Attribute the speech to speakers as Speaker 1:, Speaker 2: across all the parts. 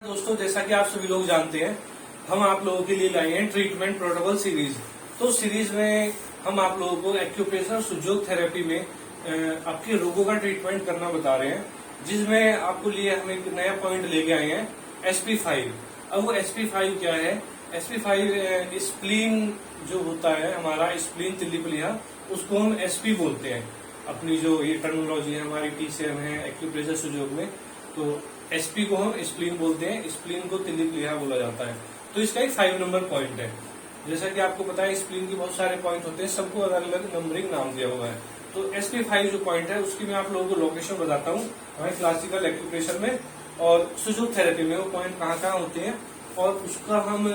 Speaker 1: दोस्तों, जैसा कि आप सभी लोग जानते हैं, हम आप लोगों के लिए लाए हैं ट्रीटमेंट प्रोटोकॉल सीरीज। तो सीरीज में हम आप लोगों को एक्यूप्रेशर सुजोग थेरेपी में आपके रोगों का ट्रीटमेंट करना बता रहे हैं, जिसमें आपको लिए हम एक नया पॉइंट लेके आए हैं SP5। अब वो SP5 क्या है? SP5 स्प्लीन जो होता है हमारा, स्प्लीन तिल्लीपलिया, उसको हम SP बोलते हैं। अपनी जो ये टर्मिनोलॉजी है हमारी TCM है एक्यूप्रेशर सुजोग में, तो SP को हम स्प्लीन बोलते हैं, स्प्लीन को तिल्लीपलिया बोला जाता है। तो इसका एक 5 नंबर पॉइंट है। जैसा कि आपको पता है, स्प्लीन के बहुत सारे पॉइंट होते हैं, सबको अलग अलग नंबरिंग नाम दिया हुआ है। तो SP5 जो पॉइंट है उसकी मैं आप लोगों को लोकेशन बताता हूँ हमारे क्लासिकल एक्यूप्रेशर में और सुजोग थेरेपी में। वो पॉइंट कहाँ कहाँ होते हैं और उसका हम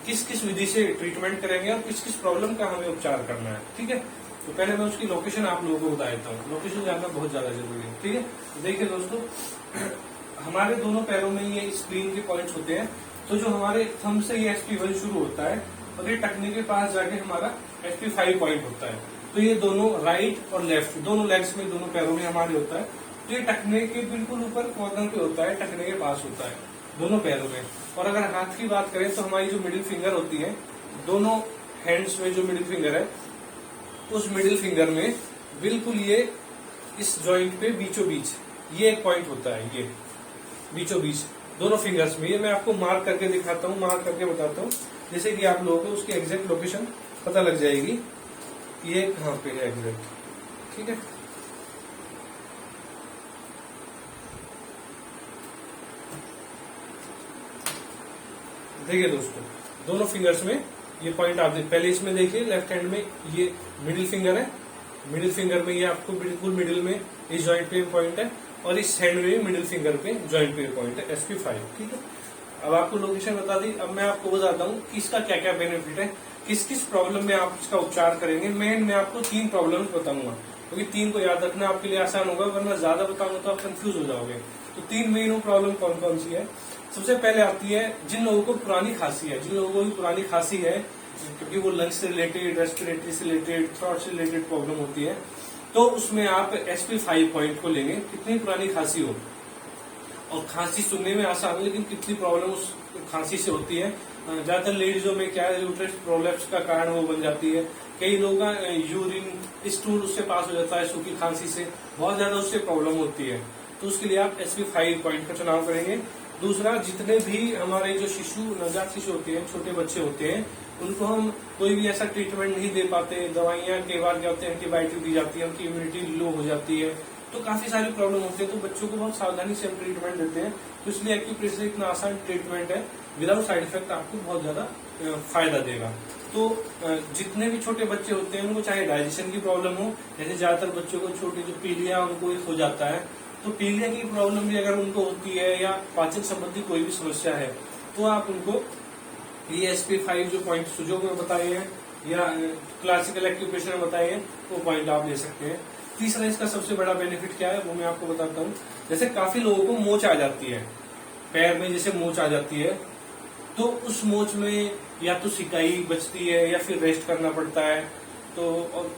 Speaker 1: किस किस विधि से ट्रीटमेंट करेंगे और किस किस प्रॉब्लम का हमें उपचार करना है। ठीक है, तो पहले मैं उसकी लोकेशन आप लोगों को बता देता हूँ। लोकेशन जानना बहुत ज्यादा जरूरी है। ठीक है, तो देखिए दोस्तों, हमारे दोनों पैरों में ये स्प्लीन के पॉइंट्स होते हैं। तो जो हमारे थंब से ये SP1 शुरू होता है और ये टखने के पास जाके हमारा SP5 पॉइंट होता है। तो ये दोनों राइट और लेफ्ट दोनों लेग्स में, दोनों पैरों में हमारे होता है। तो ये टखने के बिल्कुल ऊपर कॉर्नर पे होता है, टखने के पास होता है दोनों पैरों में। और अगर हाथ की बात करें तो हमारी जो मिडिल फिंगर होती है, दोनों हैंड्स में जो मिडिल फिंगर है, उस मिडिल फिंगर में बिल्कुल ये इस जॉइंट पे बीचों बीच ये एक पॉइंट होता है, ये बीचों बीच दोनों फिंगर्स में। ये मैं आपको मार्क करके दिखाता हूँ, मार्क करके बताता हूँ, जैसे कि आप लोगों को उसकी एग्जैक्ट लोकेशन पता लग जाएगी ये कहाँ पे है एग्जैक्ट। ठीक है, देखिए दोस्तों, दोनों फिंगर्स में ये पॉइंट आप पहले इसमें देखिए, लेफ्ट हैंड में ये मिडिल फिंगर है, मिडिल फिंगर में ये आपको बिल्कुल मिडिल में इस जॉइंट पे पॉइंट है और इस हैंड में मिडिल फिंगर पे जॉइंट पे पॉइंट है SP5। ठीक है, अब आपको लोकेशन बता दी। अब मैं आपको बताता हूँ कि इसका क्या क्या बेनिफिट है, किस किस प्रॉब्लम में आप इसका उपचार करेंगे। मैं आपको 3 प्रॉब्लम बताऊंगा, क्योंकि 3 को याद रखना आपके लिए आसान होगा, वरना ज्यादा बताऊंगा तो आप कंफ्यूज हो जाओगे। तो 3 मेन प्रॉब्लम कौन कौन सी है? सबसे पहले आती है जिन लोगों को पुरानी खांसी है, जिन लोगों को भी पुरानी खांसी है, क्योंकि वो लंग्स से रिलेटेड, रेस्पिरेटरी से रिलेटेड, थ्रोट से रिलेटेड प्रॉब्लम होती है, तो उसमें आप SP5 पॉइंट को लेंगे। कितनी पुरानी खांसी हो, और खांसी सुनने में आसान है लेकिन कितनी प्रॉब्लम उस खांसी से होती है। ज्यादातर लेडीजों में क्या है, यूट्रस प्रोलैप्स का कारण वो बन जाती है। कई लोगों का यूरिन स्टूल उससे पास हो जाता है, सूखी खांसी से बहुत ज्यादा उससे प्रॉब्लम होती है। तो उसके लिए आप SP5 पॉइंट का चुनाव करेंगे। दूसरा, जितने भी हमारे जो शिशु, नवजात शिशु होते हैं, छोटे बच्चे होते हैं, उनको हम कोई भी ऐसा ट्रीटमेंट नहीं दे पाते। दवाइयां कई बार क्या होते हैं, एंटीबायोटिक दी जाती है, उनकी इम्यूनिटी लो हो जाती है, तो काफी सारी प्रॉब्लम होती है। तो बच्चों को बहुत सावधानी से हम ट्रीटमेंट देते हैं। तो इसलिए एक्यूप्रेशर इतना आसान ट्रीटमेंट है, विदाउट साइड इफेक्ट, आपको बहुत ज्यादा फायदा देगा। तो जितने भी छोटे बच्चे होते हैं, उनको चाहे डाइजेशन की प्रॉब्लम हो, जैसे ज्यादातर बच्चों को छोटी जो पीलिया उनको हो जाता है, तो पीलिया की प्रॉब्लम भी अगर उनको होती है या पाचन संबंधी कोई भी समस्या है, तो आप उनको ये SP5 जो पॉइंट सुजोग में बताए हैं या क्लासिकल एक्यूप्रेशर में बताए हैं, वो पॉइंट आप ले सकते हैं। तीसरा, इसका सबसे बड़ा बेनिफिट क्या है वो मैं आपको बताता हूँ। जैसे काफी लोगों को मोच आ जाती है पैर में, जैसे मोच आ जाती है, तो उस मोच में या तो सिकाई बचती है या फिर रेस्ट करना पड़ता है। तो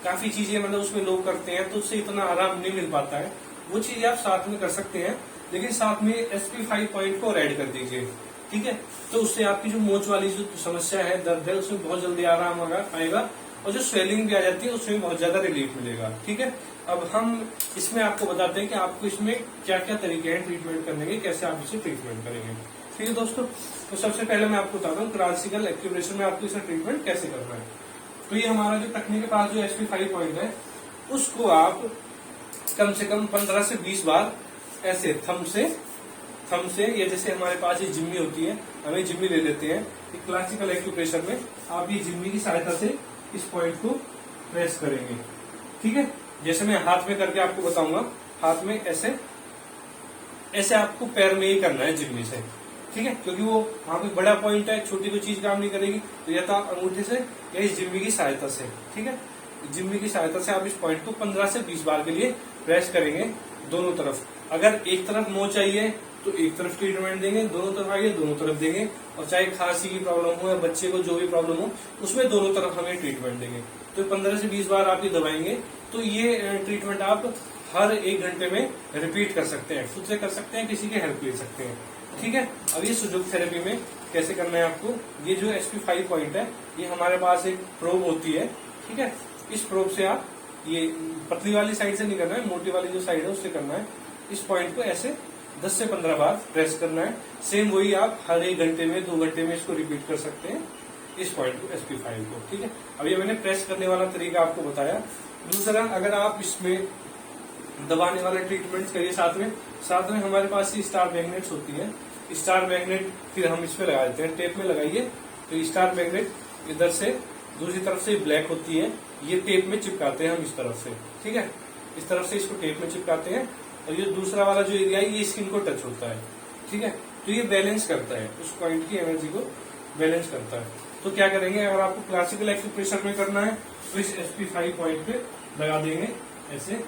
Speaker 1: काफी चीजें मतलब उसमें लोग करते हैं, तो उससे इतना आराम नहीं मिल पाता है। वो चीज आप साथ में कर सकते हैं, लेकिन साथ में SP5 पॉइंट को ऐड कर दीजिए। ठीक है, तो उससे आपकी जो मोच वाली जो समस्या है, दर्द है, उसमें बहुत जल्दी आराम आएगा और जो स्वेलिंग भी आ जाती है उसमें बहुत ज्यादा रिलीफ मिलेगा। ठीक है, अब हम इसमें आपको बताते हैं कि आपको इसमें क्या क्या तरीके हैं ट्रीटमेंट करने के, कैसे आप इसे ट्रीटमेंट करेंगे। ठीक है दोस्तों, तो सबसे पहले मैं आपको बताता हूँ क्लासिकल एक्यूप्रेशर में आपको इसका ट्रीटमेंट कैसे करना है। तो ये हमारा जो टखने के पास जो SP5 पॉइंट है, उसको आप कम से कम 15 से 20 बार ऐसे थंब से ये, जैसे हमारे पास ये जिम्मी होती है, हमें जिम्मी ले लेते हैं। क्लासिकल एक्यूप्रेशर में आप ये जिम्मी की सहायता से इस पॉइंट को प्रेस करेंगे। ठीक है, जैसे मैं हाथ में करके आपको बताऊंगा, हाथ में ऐसे ऐसे आपको पैर में ही करना है जिम्मी से। ठीक है, क्योंकि वो वहां पे बड़ा पॉइंट है, छोटी कोई चीज काम नहीं करेगी, तो या तो आप अंगूठे से या इस जिम्मी की सहायता से, ठीक है, जिम्मी की सहायता से आप इस पॉइंट को 15 से 20 बार के लिए प्रेस करेंगे दोनों तरफ। अगर एक तरफ मोच चाहिए तो एक तरफ ट्रीटमेंट देंगे, दोनों तरफ आइए दोनों तरफ देंगे, और चाहे खांसी की प्रॉब्लम हो या बच्चे को जो भी प्रॉब्लम हो, उसमें दोनों तरफ हमें ट्रीटमेंट देंगे। तो 15 से 20 बार आप ये दबाएंगे, तो ये ट्रीटमेंट आप हर 1 घंटे में रिपीट कर सकते हैं, खुद से कर सकते हैं, किसी की हेल्प ले सकते हैं। ठीक है। अब ये सुजोग थेरेपी में कैसे करना है आपको, ये जो SP5 पॉइंट है, ये हमारे पास एक प्रोब होती है, ठीक है। इस प्रोब से आप ये पतली वाली साइड से नहीं करना है, मोटी वाली जो साइड है उससे करना है। इस पॉइंट को ऐसे 10 से 15 बार प्रेस करना है। सेम वही आप हर 1 घंटे में 2 घंटे में इसको रिपीट कर सकते हैं, इस पॉइंट को SP5 को, ठीक है। अब ये मैंने प्रेस करने वाला तरीका आपको बताया। दूसरा, अगर आप इसमें दबाने वाला ट्रीटमेंट करिए साथ में हमारे पास ये स्टार मैग्नेट्स होती है। स्टार मैग्नेट फिर हम इस पे लगा देते हैं, टेप में लगाइए तो स्टार मैग्नेट इधर से दूसरी तरफ से ब्लैक होती है, ये टेप में चिपकाते हैं हम इस तरफ से, ठीक है। इस तरफ से इसको टेप में चिपकाते हैं और ये दूसरा वाला जो एरिया है ये स्किन को टच होता है, ठीक है। तो ये बैलेंस करता है, उस पॉइंट की एनर्जी को बैलेंस करता है। तो क्या करेंगे, अगर आपको क्लासिकल एक्यूप्रेशर में करना है तो इस SP5 पॉइंट पे लगा देंगे ऐसे,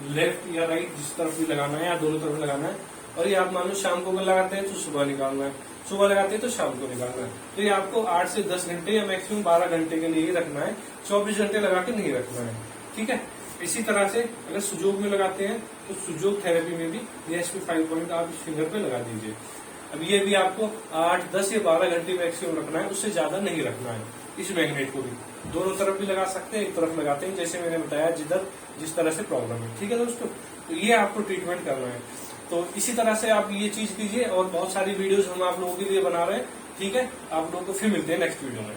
Speaker 1: लेफ्ट या राइट जिस तरफ भी लगाना है या दोनों तरफ लगाना है। और ये आप मान लो शाम को अगर लगाते हैं तो सुबह निकालना है, सुबह लगाते हैं तो शाम को निकालना है। तो ये आपको 8 से 10 घंटे या मैक्सिमम 12 घंटे के लिए ही रखना है, 24 घंटे लगा के नहीं रखना है, ठीक है। इसी तरह से अगर सुजोग में लगाते हैं तो सुजोग थेरेपी में भी ये SP5 पॉइंट आप इस फिंगर पे लगा दीजिए। अब ये भी आपको 8, 10 या 12 घंटे मैक्सिमम रखना है, उससे ज्यादा नहीं रखना है। इस मैग्नेट को भी दोनों तरफ भी लगा सकते हैं, एक तरफ लगाते हैं जैसे मैंने बताया जिस तरह से प्रॉब्लम है, ठीक है दोस्तों। तो ये आपको ट्रीटमेंट करना है। तो इसी तरह से आप ये चीज कीजिए और बहुत सारी वीडियोस हम आप लोगों के लिए बना रहे हैं, ठीक है। आप लोगों को फिर मिलते हैं नेक्स्ट वीडियो में।